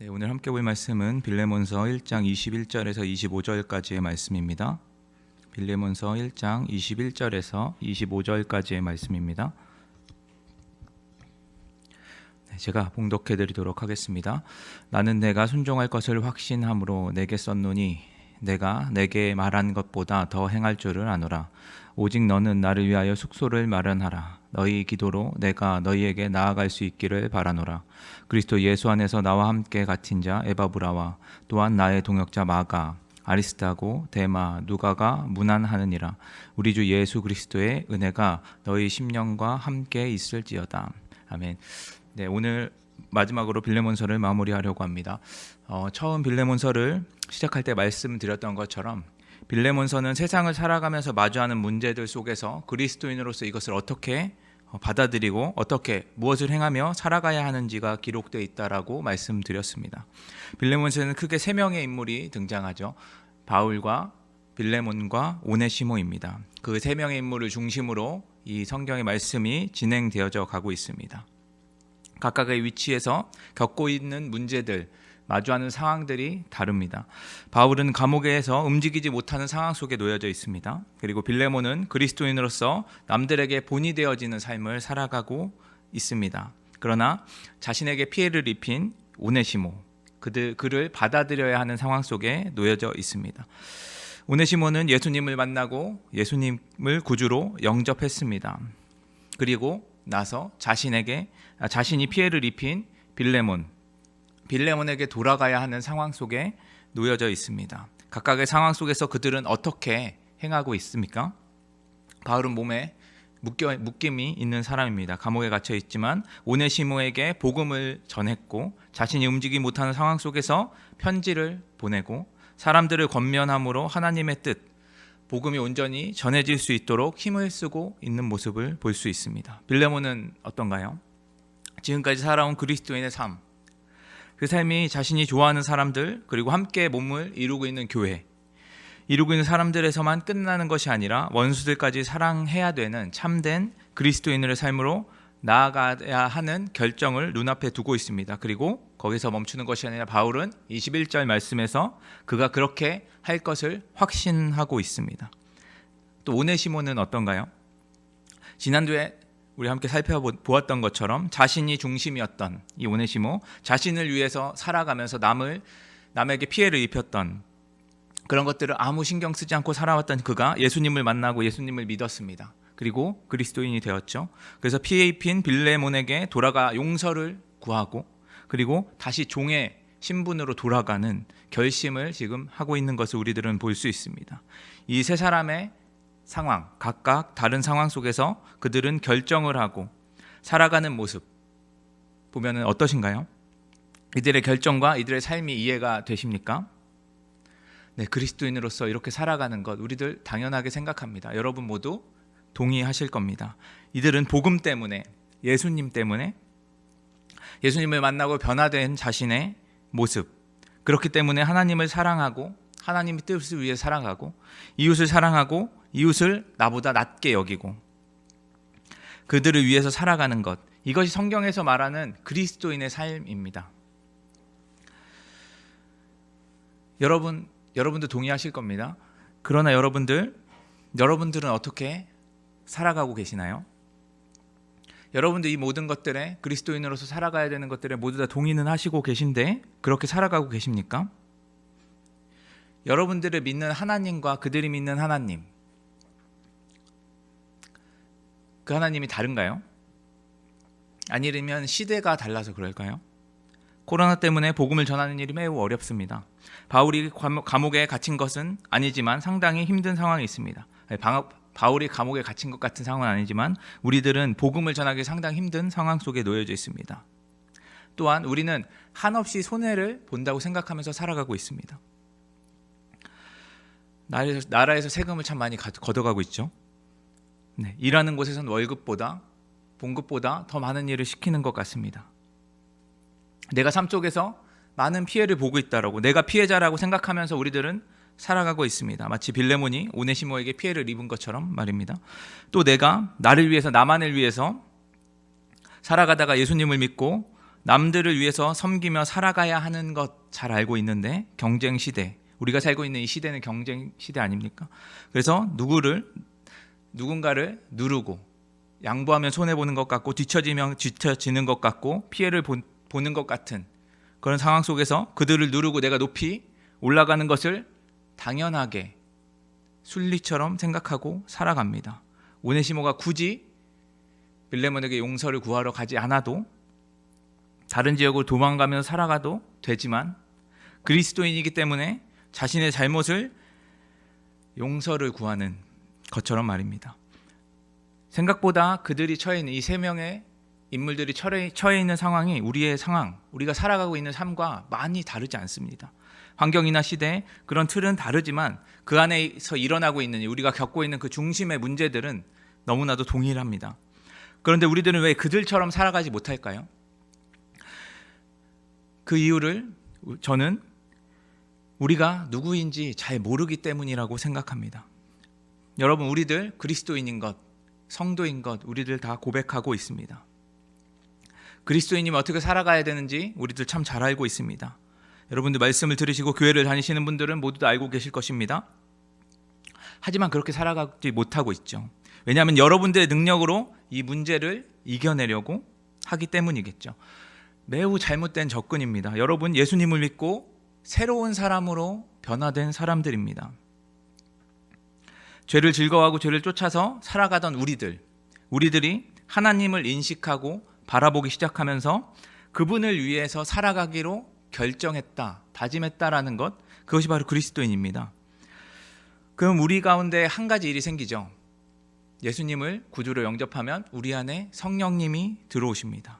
네, 오늘 함께 볼 말씀은 빌레몬서 1장 21절에서 25절까지의 말씀입니다. 빌레몬서 1장 21절에서 25절까지의 말씀입니다. 네, 제가 봉독해 드리도록 하겠습니다. 나는 내가 순종할 것을 확신함으로 내게 썼노니 내가 내게 말한 것보다 더 행할 줄을 아노라. 오직 너는 나를 위하여 숙소를 마련하라. 너희 기도로 내가 너희에게 나아갈 수 있기를 바라노라. 그리스도 예수 안에서 나와 함께 갇힌 자 에바브라와 또한 나의 동역자 마가, 아리스타고, 데마, 누가가 문안하느니라. 우리 주 예수 그리스도의 은혜가 너희 심령과 함께 있을지어다. 아멘. 네, 오늘 마지막으로 빌레몬서를 마무리하려고 합니다. 처음 빌레몬서를 시작할 때 말씀드렸던 것처럼 빌레몬서는 세상을 살아가면서 마주하는 문제들 속에서 그리스도인으로서 이것을 어떻게 받아들이고 어떻게 무엇을 행하며 살아가야 하는지가 기록되어 있다라고 말씀드렸습니다. 빌레몬서는 크게 세 명의 인물이 등장하죠. 바울과 빌레몬과 오네시모입니다. 그 세 명의 인물을 중심으로 이 성경의 말씀이 진행되어져 가고 있습니다. 각각의 위치에서 겪고 있는 문제들, 마주하는 상황들이 다릅니다. 바울은 감옥에서 움직이지 못하는 상황 속에 놓여져 있습니다. 그리고 빌레몬은 그리스도인으로서 남들에게 본이 되어지는 삶을 살아가고 있습니다. 그러나 자신에게 피해를 입힌 오네시모, 그를 받아들여야 하는 상황 속에 놓여져 있습니다. 오네시모는 예수님을 만나고 예수님을 구주로 영접했습니다. 그리고 나서 자신이 피해를 입힌 빌레몬에게 돌아가야 하는 상황 속에 놓여져 있습니다. 각각의 상황 속에서 그들은 어떻게 행하고 있습니까? 바울은 몸에 묶임이 있는 사람입니다. 감옥에 갇혀 있지만 오네시모에게 복음을 전했고 자신이 움직이지 못하는 상황 속에서 편지를 보내고 사람들을 권면함으로 하나님의 뜻, 복음이 온전히 전해질 수 있도록 힘을 쓰고 있는 모습을 볼 수 있습니다. 빌레몬은 어떤가요? 지금까지 살아온 그리스도인의 삶, 그 삶이 자신이 좋아하는 사람들 그리고 함께 몸을 이루고 있는 교회, 이루고 있는 사람들에서만 끝나는 것이 아니라 원수들까지 사랑해야 되는 참된 그리스도인의 삶으로 나아가야 하는 결정을 눈앞에 두고 있습니다. 그리고 거기서 멈추는 것이 아니라 바울은 21절 말씀에서 그가 그렇게 할 것을 확신하고 있습니다. 또 오네시모는 어떤가요? 지난주에 우리 함께 살펴보았던 것처럼 자신이 중심이었던 이 오네시모, 자신을 위해서 살아가면서 남에게 피해를 입혔던 그런 것들을 아무 신경 쓰지 않고 살아왔던 그가 예수님을 만나고 예수님을 믿었습니다. 그리고 그리스도인이 되었죠. 그래서 피해 입힌 빌레몬에게 돌아가 용서를 구하고 그리고 다시 종의 신분으로 돌아가는 결심을 지금 하고 있는 것을 우리들은 볼 수 있습니다. 이 세 사람의 상황, 각각 다른 상황 속에서 그들은 결정을 하고 살아가는 모습 보면 어떠신가요? 이들의 결정과 이들의 삶이 이해가 되십니까? 네, 그리스도인으로서 이렇게 살아가는 것 우리들 당연하게 생각합니다. 여러분 모두 동의하실 겁니다. 이들은 복음 때문에, 예수님 때문에 예수님을 만나고 변화된 자신의 모습, 그렇기 때문에 하나님을 사랑하고 하나님의 뜻을 위해 살아가고 이웃을 사랑하고 이웃을 나보다 낮게 여기고 그들을 위해서 살아가는 것, 이것이 성경에서 말하는 그리스도인의 삶입니다. 여러분도 동의하실 겁니다. 그러나 여러분들은 어떻게 살아가고 계시나요? 여러분들 이 모든 것들에 그리스도인으로서 살아가야 되는 것들에 모두 다 동의는 하시고 계신데 그렇게 살아가고 계십니까? 여러분들을 믿는 하나님과 그들이 믿는 하나님, 그 하나님이 다른가요? 아니면 시대가 달라서 그럴까요? 코로나 때문에 복음을 전하는 일이 매우 어렵습니다. 바울이 감옥에 갇힌 것은 아니지만 상당히 힘든 상황이 있습니다. 바울이 감옥에 갇힌 것 같은 상황은 아니지만 우리들은 복음을 전하기 상당히 힘든 상황 속에 놓여져 있습니다. 또한 우리는 한없이 손해를 본다고 생각하면서 살아가고 있습니다. 나라에서 세금을 참 많이 걷어가고 있죠. 네, 일하는 곳에서는 월급보다 봉급보다 더 많은 일을 시키는 것 같습니다. 내가 삶 속에서 많은 피해를 보고 있다라고, 내가 피해자라고 생각하면서 우리들은 살아가고 있습니다. 마치 빌레몬이 오네시모에게 피해를 입은 것처럼 말입니다. 또 내가 나만을 위해서 살아가다가 예수님을 믿고 남들을 위해서 섬기며 살아가야 하는 것 잘 알고 있는데 경쟁 시대, 우리가 살고 있는 이 시대는 경쟁 시대 아닙니까? 그래서 누군가를 누르고 양보하면 손해보는 것 같고 뒤처지면 뒤처지는 것 같고 피해를 보는 것 같은 그런 상황 속에서 그들을 누르고 내가 높이 올라가는 것을 당연하게 순리처럼 생각하고 살아갑니다. 오네시모가 굳이 빌레몬에게 용서를 구하러 가지 않아도 다른 지역으로 도망가면서 살아가도 되지만 그리스도인이기 때문에 자신의 잘못을 용서를 구하는 것처럼 말입니다. 생각보다 그들이 처해 있는 이 세 명의 인물들이 처해 있는 상황이 우리의 상황, 우리가 살아가고 있는 삶과 많이 다르지 않습니다. 환경이나 시대, 그런 틀은 다르지만 그 안에서 일어나고 있는 우리가 겪고 있는 그 중심의 문제들은 너무나도 동일합니다. 그런데 우리들은 왜 그들처럼 살아가지 못할까요? 그 이유를 저는 우리가 누구인지 잘 모르기 때문이라고 생각합니다. 여러분, 우리들 그리스도인인 것, 성도인 것 우리들 다 고백하고 있습니다. 그리스도인이면 어떻게 살아가야 되는지 우리들 참 잘 알고 있습니다. 여러분들 말씀을 들으시고 교회를 다니시는 분들은 모두 다 알고 계실 것입니다. 하지만 그렇게 살아가지 못하고 있죠. 왜냐하면 여러분들의 능력으로 이 문제를 이겨내려고 하기 때문이겠죠. 매우 잘못된 접근입니다. 여러분, 예수님을 믿고 새로운 사람으로 변화된 사람들입니다. 죄를 즐거워하고 죄를 쫓아서 살아가던 우리들이 하나님을 인식하고 바라보기 시작하면서 그분을 위해서 살아가기로 결정했다, 다짐했다라는 것, 그것이 바로 그리스도인입니다. 그럼 우리 가운데 한 가지 일이 생기죠. 예수님을 구주로 영접하면 우리 안에 성령님이 들어오십니다.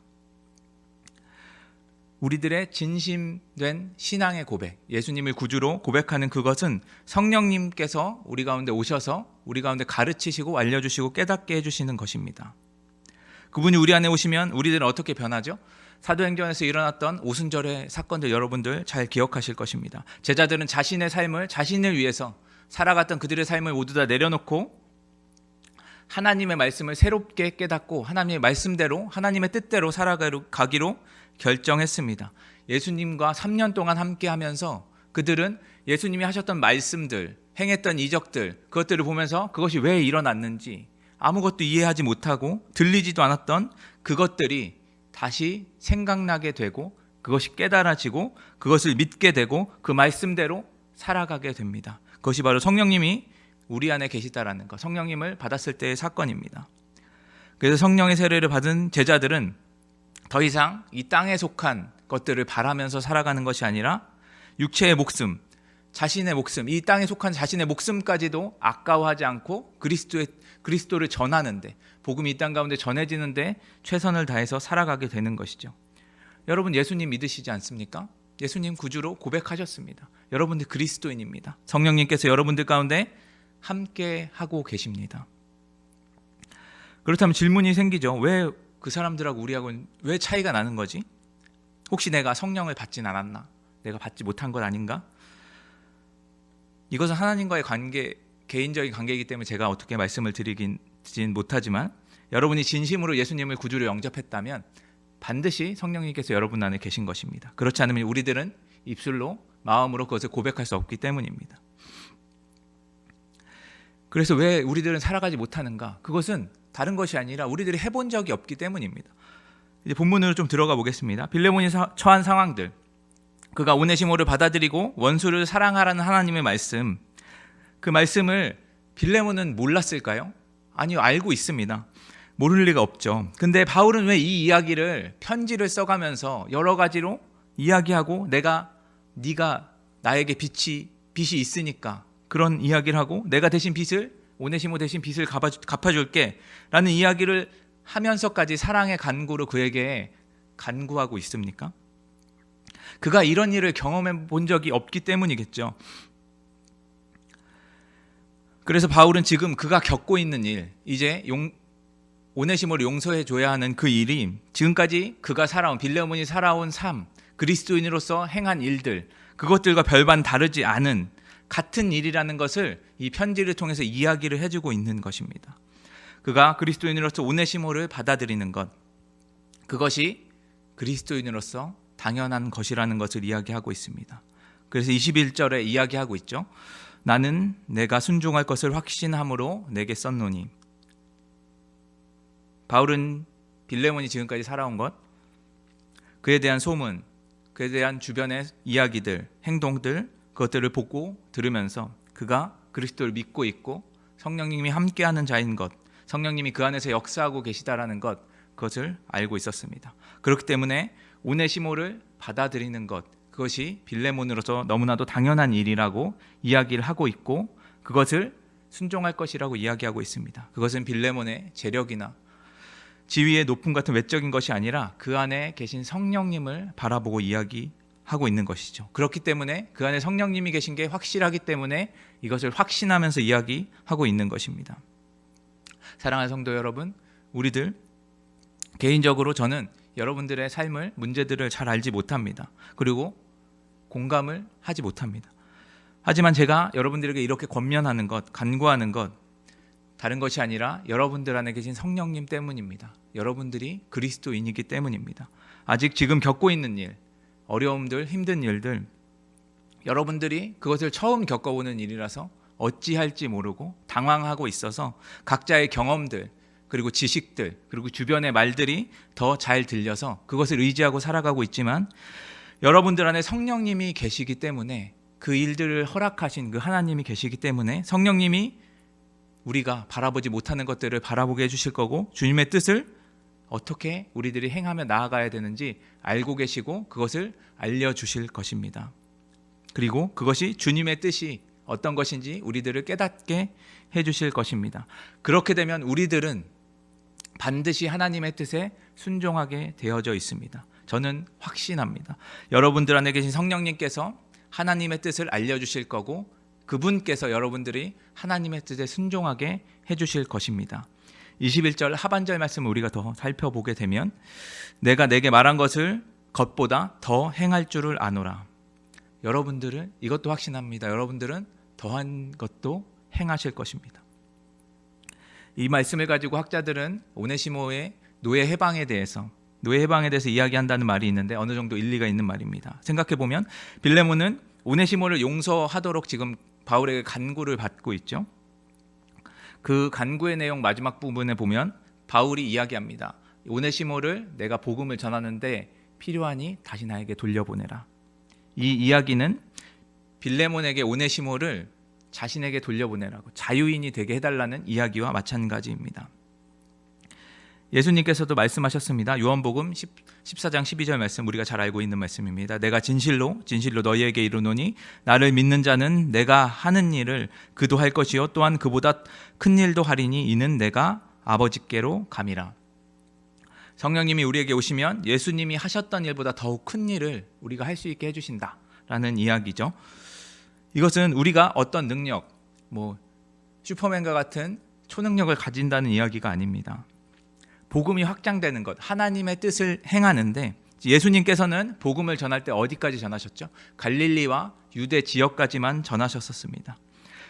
우리들의 진심된 신앙의 고백, 예수님을 구주로 고백하는 그것은 성령님께서 우리 가운데 오셔서 우리 가운데 가르치시고 알려주시고 깨닫게 해주시는 것입니다. 그분이 우리 안에 오시면 우리들은 어떻게 변하죠? 사도행전에서 일어났던 오순절의 사건들 여러분들 잘 기억하실 것입니다. 제자들은 자신의 삶을 자신을 위해서 살아갔던 그들의 삶을 모두 다 내려놓고 하나님의 말씀을 새롭게 깨닫고 하나님의 말씀대로 하나님의 뜻대로 살아가기로 결정했습니다. 예수님과 3년 동안 함께 하면서 그들은 예수님이 하셨던 말씀들, 행했던 이적들, 그것들을 보면서 그것이 왜 일어났는지 아무것도 이해하지 못하고 들리지도 않았던 그것들이 다시 생각나게 되고 그것이 깨달아지고 그것을 믿게 되고 그 말씀대로 살아가게 됩니다. 그것이 바로 성령님이 우리 안에 계시다라는 것, 성령님을 받았을 때의 사건입니다. 그래서 성령의 세례를 받은 제자들은 더 이상 이 땅에 속한 것들을 바라면서 살아가는 것이 아니라 육체의 목숨, 자신의 목숨, 이 땅에 속한 자신의 목숨까지도 아까워하지 않고 그리스도를 전하는데, 복음이 이 땅 가운데 전해지는데 최선을 다해서 살아가게 되는 것이죠. 여러분, 예수님 믿으시지 않습니까? 예수님 구주로 고백하셨습니다. 여러분들 그리스도인입니다. 성령님께서 여러분들 가운데 함께 하고 계십니다. 그렇다면 질문이 생기죠. 왜 그 사람들하고 우리하고는 왜 차이가 나는 거지? 혹시 내가 성령을 받진 않았나? 내가 받지 못한 것 아닌가? 이것은 하나님과의 관계, 개인적인 관계이기 때문에 제가 어떻게 말씀을 드리진 못하지만 여러분이 진심으로 예수님을 구주로 영접했다면 반드시 성령님께서 여러분 안에 계신 것입니다. 그렇지 않으면 우리들은 입술로 마음으로 그것을 고백할 수 없기 때문입니다. 그래서 왜 우리들은 살아가지 못하는가? 그것은 다른 것이 아니라 우리들이 해본 적이 없기 때문입니다. 이제 본문으로 좀 들어가 보겠습니다. 빌레몬이 처한 상황들, 그가 오네시모를 받아들이고 원수를 사랑하라는 하나님의 말씀, 그 말씀을 빌레몬은 몰랐을까요? 아니요, 알고 있습니다. 모를 리가 없죠. 근데 바울은 왜 이 이야기를 편지를 써가면서 여러 가지로 이야기하고 네가 나에게 빚이 있으니까 그런 이야기를 하고 내가 대신 오네시모 대신 빚을 갚아줄게 라는 이야기를 하면서까지 사랑의 간구로 그에게 간구하고 있습니까? 그가 이런 일을 경험해 본 적이 없기 때문이겠죠. 그래서 바울은 지금 그가 겪고 있는 일, 이제 오네시모를 용서해 줘야 하는 그 일이 지금까지 그가 빌레몬이 살아온 삶, 그리스도인으로서 행한 일들, 그것들과 별반 다르지 않은 같은 일이라는 것을 이 편지를 통해서 이야기를 해주고 있는 것입니다. 그가 그리스도인으로서 오네시모를 받아들이는 것, 그것이 그리스도인으로서 당연한 것이라는 것을 이야기하고 있습니다. 그래서 21절에 이야기하고 있죠. 나는 내가 순종할 것을 확신함으로 내게 썼노니. 바울은 빌레몬이 지금까지 살아온 것, 그에 대한 소문, 그에 대한 주변의 이야기들, 행동들, 그것들을 보고 들으면서 그가 그리스도를 믿고 있고 성령님이 함께하는 자인 것, 성령님이 그 안에서 역사하고 계시다라는 것, 그것을 알고 있었습니다. 그렇기 때문에 오네시모를 받아들이는 것, 그것이 빌레몬으로서 너무나도 당연한 일이라고 이야기를 하고 있고 그것을 순종할 것이라고 이야기하고 있습니다. 그것은 빌레몬의 재력이나 지위의 높음 같은 외적인 것이 아니라 그 안에 계신 성령님을 바라보고 이야기하고 있는 것이죠. 그렇기 때문에 그 안에 성령님이 계신 게 확실하기 때문에 이것을 확신하면서 이야기하고 있는 것입니다. 사랑하는 성도 여러분, 우리들 개인적으로 저는 여러분들의 삶을, 문제들을 잘 알지 못합니다. 그리고 공감을 하지 못합니다. 하지만 제가 여러분들에게 이렇게 권면하는 것, 간구하는 것, 다른 것이 아니라 여러분들 안에 계신 성령님 때문입니다. 여러분들이 그리스도인이기 때문입니다. 아직 지금 겪고 있는 일, 어려움들, 힘든 일들, 여러분들이 그것을 처음 겪어보는 일이라서 어찌할지 모르고 당황하고 있어서 각자의 경험들, 그리고 지식들, 그리고 주변의 말들이 더 잘 들려서 그것을 의지하고 살아가고 있지만 여러분들 안에 성령님이 계시기 때문에 그 일들을 허락하신 그 하나님이 계시기 때문에 성령님이 우리가 바라보지 못하는 것들을 바라보게 해주실 거고 주님의 뜻을 어떻게 우리들이 행하며 나아가야 되는지 알고 계시고 그것을 알려주실 것입니다. 그리고 그것이 주님의 뜻이 어떤 것인지 우리들을 깨닫게 해주실 것입니다. 그렇게 되면 우리들은 반드시 하나님의 뜻에 순종하게 되어져 있습니다. 저는 확신합니다. 여러분들 안에 계신 성령님께서 하나님의 뜻을 알려주실 거고 그분께서 여러분들이 하나님의 뜻에 순종하게 해주실 것입니다. 21절 하반절 말씀을 우리가 더 살펴보게 되면 내가 내게 말한 것을 겉보다 더 행할 줄을 아노라. 여러분들은 이것도 확신합니다. 여러분들은 더한 것도 행하실 것입니다. 이 말씀을 가지고 학자들은 오네시모의 노예 해방에 대해서 이야기한다는 말이 있는데 어느 정도 일리가 있는 말입니다. 생각해보면 빌레몬은 오네시모를 용서하도록 지금 바울에게 간구를 받고 있죠. 그 간구의 내용 마지막 부분에 보면 바울이 이야기합니다. 오네시모를 내가 복음을 전하는데 필요하니 다시 나에게 돌려보내라. 이 이야기는 빌레몬에게 오네시모를 자신에게 돌려보내라고 자유인이 되게 해달라는 이야기와 마찬가지입니다. 예수님께서도 말씀하셨습니다. 요한복음 14장 12절 말씀 우리가 잘 알고 있는 말씀입니다. 내가 진실로 너희에게 이르노니 나를 믿는 자는 내가 하는 일을 그도 할 것이요 또한 그보다 큰 일도 하리니 이는 내가 아버지께로 감이라. 성령님이 우리에게 오시면 예수님이 하셨던 일보다 더욱 큰 일을 우리가 할 수 있게 해주신다라는 이야기죠. 이것은 우리가 어떤 능력, 슈퍼맨과 같은 초능력을 가진다는 이야기가 아닙니다. 복음이 확장되는 것, 하나님의 뜻을 행하는데 예수님께서는 복음을 전할 때 어디까지 전하셨죠? 갈릴리와 유대 지역까지만 전하셨었습니다.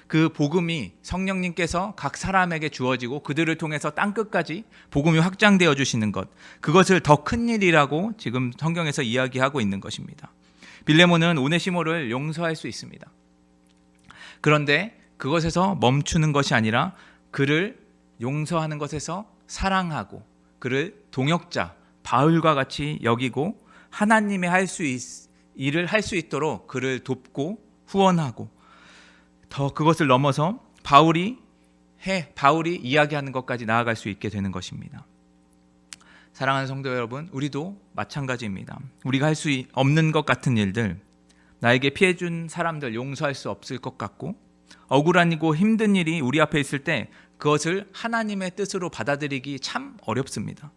그 복음이 성령님께서 각 사람에게 주어지고 그들을 통해서 땅끝까지 복음이 확장되어 주시는 것, 그것을 더 큰 일이라고 지금 성경에서 이야기하고 있는 것입니다. 빌레몬은 오네시모를 용서할 수 있습니다. 그런데 그것에서 멈추는 것이 아니라 그를 용서하는 것에서 사랑하고 그를 동역자 바울과 같이 여기고 하나님의 일을 할 수 있도록 그를 돕고 후원하고 더 그것을 넘어서 바울이 이야기하는 것까지 나아갈 수 있게 되는 것입니다. 사랑하는 성도 여러분, 우리도 마찬가지입니다. 우리가 할 수 없는 것 같은 일들, 나에게 피해준 사람들 용서할 수 없을 것 같고 억울하고 힘든 일이 우리 앞에 있을 때 그것을 하나님의 뜻으로 받아들이기 참 어렵습니다.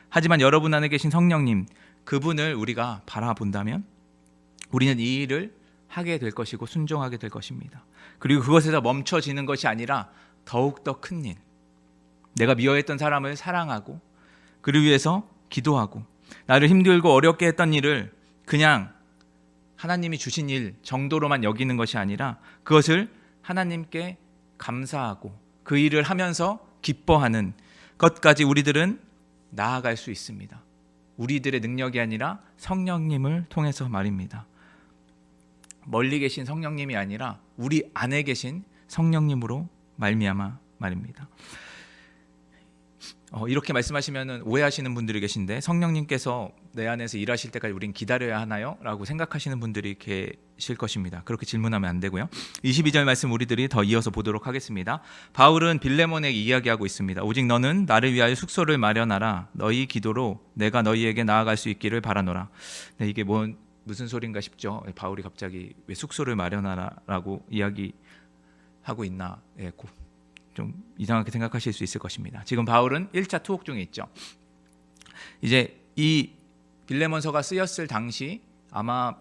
하지만 여러분 안에 계신 성령님, 그분을 우리가 바라본다면 우리는 이 일을 하게 될 것이고 순종하게 될 것입니다. 그리고 그것에서 멈춰지는 것이 아니라 더욱더 큰 일, 내가 미워했던 사람을 사랑하고 그를 위해서 기도하고 나를 힘들고 어렵게 했던 일을 그냥 하나님이 주신 일 정도로만 여기는 것이 아니라 그것을 하나님께 감사하고 그 일을 하면서 기뻐하는 것까지 우리들은 나아갈 수 있습니다. 우리들의 능력이 아니라 성령님을 통해서 말입니다. 멀리 계신 성령님이 아니라 우리 안에 계신 성령님으로 말미암아 말입니다. 이렇게 말씀하시면 오해하시는 분들이 계신데, 성령님께서 내 안에서 일하실 때까지 우린 기다려야 하나요? 라고 생각하시는 분들이 계실 것입니다. 그렇게 질문하면 안 되고요. 22절 말씀 우리들이 더 이어서 보도록 하겠습니다. 바울은 빌레몬에게 이야기하고 있습니다. 오직 너는 나를 위하여 숙소를 마련하라. 너희 기도로 내가 너희에게 나아갈 수 있기를 바라노라. 네, 이게 무슨 소린가 싶죠. 바울이 갑자기 왜 숙소를 마련하라라고 이야기하고 있나, 좀 이상하게 생각하실 수 있을 것입니다. 지금 바울은 1차 투옥 중에 있죠. 이제 이 빌레몬서가 쓰였을 당시 아마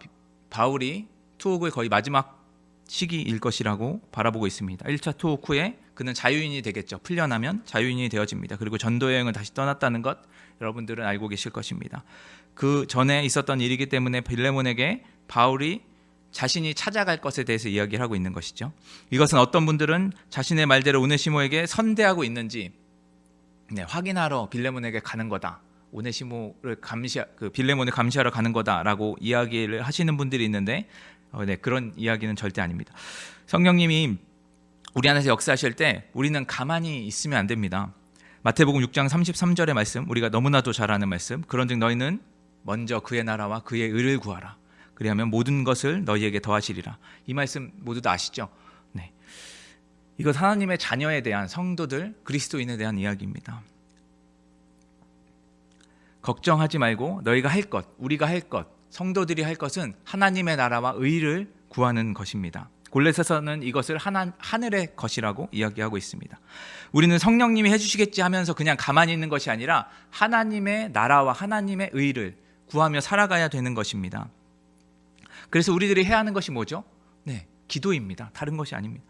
바울이 투옥의 거의 마지막 시기일 것이라고 바라보고 있습니다. 1차 투옥 후에 그는 자유인이 되겠죠. 풀려나면 자유인이 되어집니다. 그리고 전도 여행을 다시 떠났다는 것 여러분들은 알고 계실 것입니다. 그 전에 있었던 일이기 때문에 빌레몬에게 바울이 자신이 찾아갈 것에 대해서 이야기를 하고 있는 것이죠. 이것은 어떤 분들은 자신의 말대로 오네시모에게 선대하고 있는지 확인하러 빌레몬에게 가는 거다. 오네시모를 빌레몬을 감시하러 가는 거다라고 이야기를 하시는 분들이 있는데, 그런 이야기는 절대 아닙니다. 성령님이 우리 안에서 역사하실 때 우리는 가만히 있으면 안 됩니다. 마태복음 6장 33절의 말씀, 우리가 너무나도 잘 아는 말씀. 그런즉 너희는 먼저 그의 나라와 그의 의를 구하라. 그리하면 모든 것을 너희에게 더하시리라. 이 말씀 모두 다 아시죠? 네. 이것 하나님의 자녀에 대한, 성도들, 그리스도인에 대한 이야기입니다. 걱정하지 말고 너희가 할 것, 우리가 할 것, 성도들이 할 것은 하나님의 나라와 의를 구하는 것입니다. 골로새서는 이것을 하늘의 것이라고 이야기하고 있습니다. 우리는 성령님이 해주시겠지 하면서 그냥 가만히 있는 것이 아니라 하나님의 나라와 하나님의 의를 구하며 살아가야 되는 것입니다. 그래서 우리들이 해야 하는 것이 뭐죠? 네, 기도입니다. 다른 것이 아닙니다.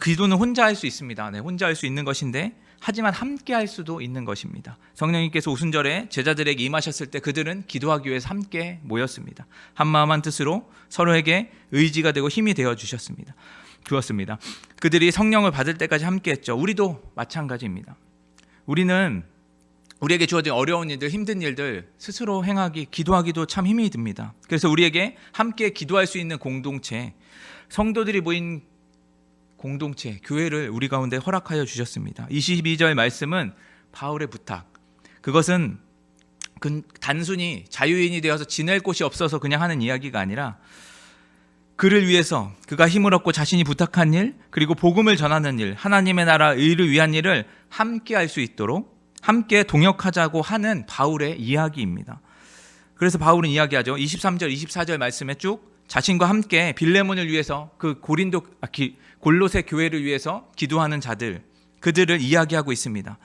기도는 혼자 할 수 있습니다. 네, 혼자 할 수 있는 것인데, 하지만 함께 할 수도 있는 것입니다. 성령님께서 오순절에 제자들에게 임하셨을 때 그들은 기도하기 위해서 함께 모였습니다. 한마음 한뜻으로 서로에게 의지가 되고 힘이 되어 주었습니다. 그들이 성령을 받을 때까지 함께 했죠. 우리도 마찬가지입니다. 우리에게 주어진 어려운 일들, 힘든 일들 스스로 기도하기도 참 힘이 듭니다. 그래서 우리에게 함께 기도할 수 있는 공동체, 성도들이 모인 공동체, 교회를 우리 가운데 허락하여 주셨습니다. 22절 말씀은 바울의 부탁. 그것은 단순히 자유인이 되어서 지낼 곳이 없어서 그냥 하는 이야기가 아니라, 그를 위해서 그가 힘을 얻고 자신이 부탁한 일, 그리고 복음을 전하는 일, 하나님의 나라 의를 위한 일을 함께 할 수 있도록 함께 동역하자고 하는 바울의 이야기입니다. 그래서 바울은 이야기하죠. 23절, 24절 말씀에 쭉 자신과 함께 빌레몬을 위해서, 골로새 교회를 위해서 기도하는 자들, 그들을 이야기하고 있습니다.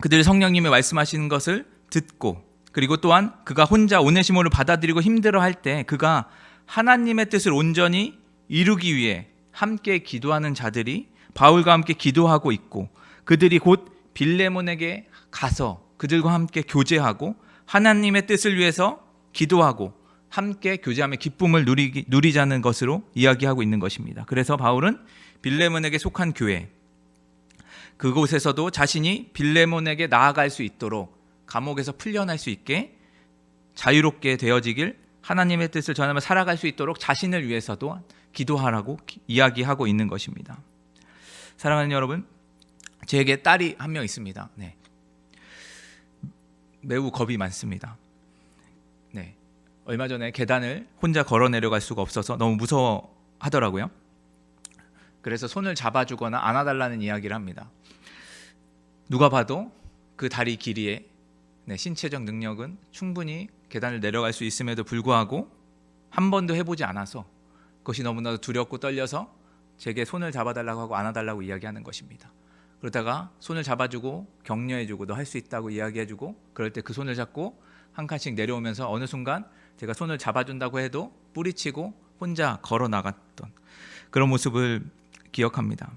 그들이 성령님의 말씀하시는 것을 듣고, 그리고 또한 그가 혼자 오네시모를 받아들이고 힘들어할 때 그가 하나님의 뜻을 온전히 이루기 위해 함께 기도하는 자들이 바울과 함께 기도하고 있고, 그들이 곧 빌레몬에게 가서 그들과 함께 교제하고 하나님의 뜻을 위해서 기도하고 함께 교제하며 기쁨을 누리자는 것으로 이야기하고 있는 것입니다. 그래서 바울은 빌레몬에게 속한 교회, 그곳에서도 자신이 빌레몬에게 나아갈 수 있도록, 감옥에서 풀려날 수 있게 자유롭게 되어지길, 하나님의 뜻을 전하며 살아갈 수 있도록 자신을 위해서도 기도하라고 이야기하고 있는 것입니다. 사랑하는 여러분, 제게 딸이 한 명 있습니다. 네. 매우 겁이 많습니다. 네. 얼마 전에 계단을 혼자 걸어 내려갈 수가 없어서 너무 무서워하더라고요. 그래서 손을 잡아주거나 안아달라는 이야기를 합니다. 누가 봐도 그 다리 길이에 신체적 능력은 충분히 계단을 내려갈 수 있음에도 불구하고 한 번도 해보지 않아서 그것이 너무나도 두렵고 떨려서 제게 손을 잡아달라고 하고 안아달라고 이야기하는 것입니다. 그러다가 손을 잡아주고 격려해주고 너 할 수 있다고 이야기해주고, 그럴 때 그 손을 잡고 한 칸씩 내려오면서 어느 순간 제가 손을 잡아준다고 해도 뿌리치고 혼자 걸어 나갔던 그런 모습을 기억합니다.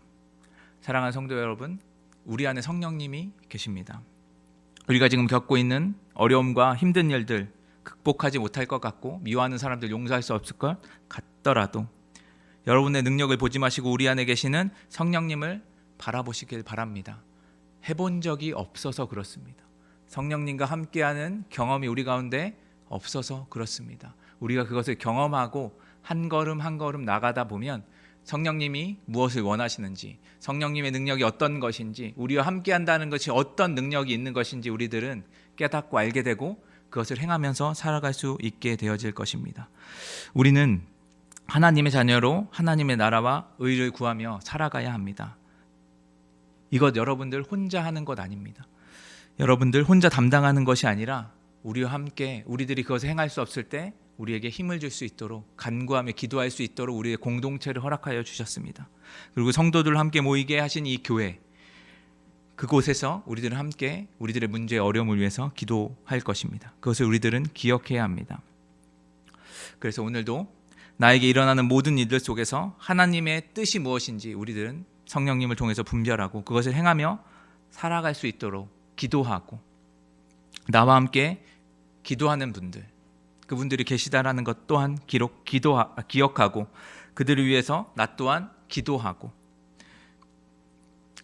사랑하는 성도 여러분, 우리 안에 성령님이 계십니다. 우리가 지금 겪고 있는 어려움과 힘든 일들 극복하지 못할 것 같고 미워하는 사람들 용서할 수 없을 것 같더라도 여러분의 능력을 보지 마시고 우리 안에 계시는 성령님을 바라보시길 바랍니다. 해본 적이 없어서 그렇습니다. 성령님과 함께하는 경험이 우리 가운데 없어서 그렇습니다. 우리가 그것을 경험하고 한 걸음 한 걸음 나가다 보면 성령님이 무엇을 원하시는지, 성령님의 능력이 어떤 것인지, 우리와 함께한다는 것이 어떤 능력이 있는 것인지 우리들은 깨닫고 알게 되고 그것을 행하면서 살아갈 수 있게 되어질 것입니다. 우리는 하나님의 자녀로 하나님의 나라와 의를 구하며 살아가야 합니다. 이것 여러분들 혼자 하는 것 아닙니다. 여러분들 혼자 담당하는 것이 아니라 우리와 함께 우리들이 그것을 행할 수 없을 때 우리에게 힘을 줄 수 있도록 간구하며 기도할 수 있도록 우리의 공동체를 허락하여 주셨습니다. 그리고 성도들 함께 모이게 하신 이 교회, 그곳에서 우리들은 함께 우리들의 문제의 어려움을 위해서 기도할 것입니다. 그것을 우리들은 기억해야 합니다. 그래서 오늘도 나에게 일어나는 모든 일들 속에서 하나님의 뜻이 무엇인지 우리들은 성령님을 통해서 분별하고 그것을 행하며 살아갈 수 있도록 기도하고, 나와 함께 기도하는 분들, 그분들이 계시다라는 것 또한 기억하고 그들을 위해서 나 또한 기도하고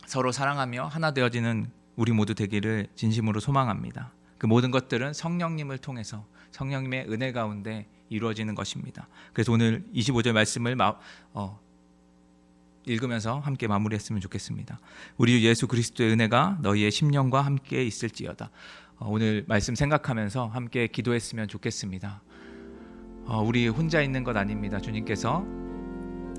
서로 사랑하며 하나 되어지는 우리 모두 되기를 진심으로 소망합니다. 그 모든 것들은 성령님을 통해서 성령님의 은혜 가운데 이루어지는 것입니다. 그래서 오늘 25절 말씀을 읽으면서 함께 마무리했으면 좋겠습니다. 우리 주 예수 그리스도의 은혜가 너희의 심령과 함께 있을지어다. 오늘 말씀 생각하면서 함께 기도했으면 좋겠습니다. 우리 혼자 있는 것 아닙니다. 주님께서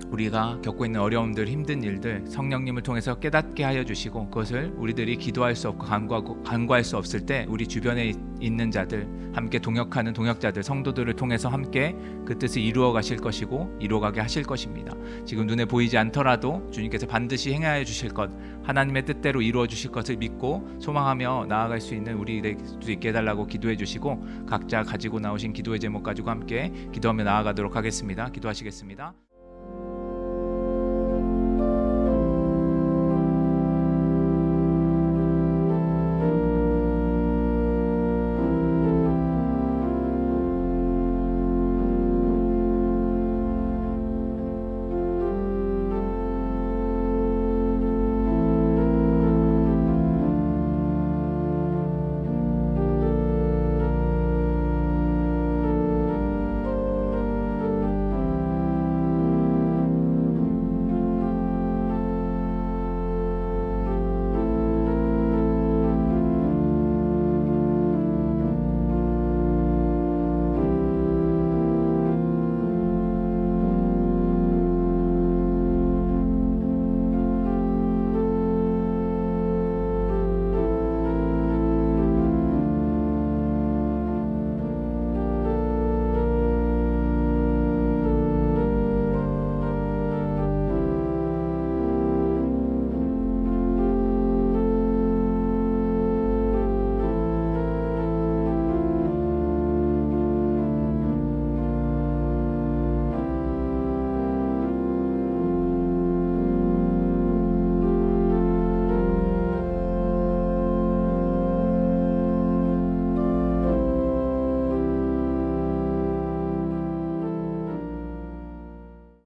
우리가 겪고 있는 어려움들, 힘든 일들 성령님을 통해서 깨닫게 하여 주시고 그것을 우리들이 기도할 수 없고 간구할 수 없을 때 우리 주변에 있는 자들, 함께 동역하는 동역자들, 성도들을 통해서 함께 그 뜻을 이루어 가실 것이고 이루어가게 하실 것입니다. 지금 눈에 보이지 않더라도 주님께서 반드시 행하여 주실 것, 하나님의 뜻대로 이루어 주실 것을 믿고 소망하며 나아갈 수 있는 우리들 수 있게 해달라고 기도해 주시고, 각자 가지고 나오신 기도의 제목 가지고 함께 기도하며 나아가도록 하겠습니다. 기도하시겠습니다.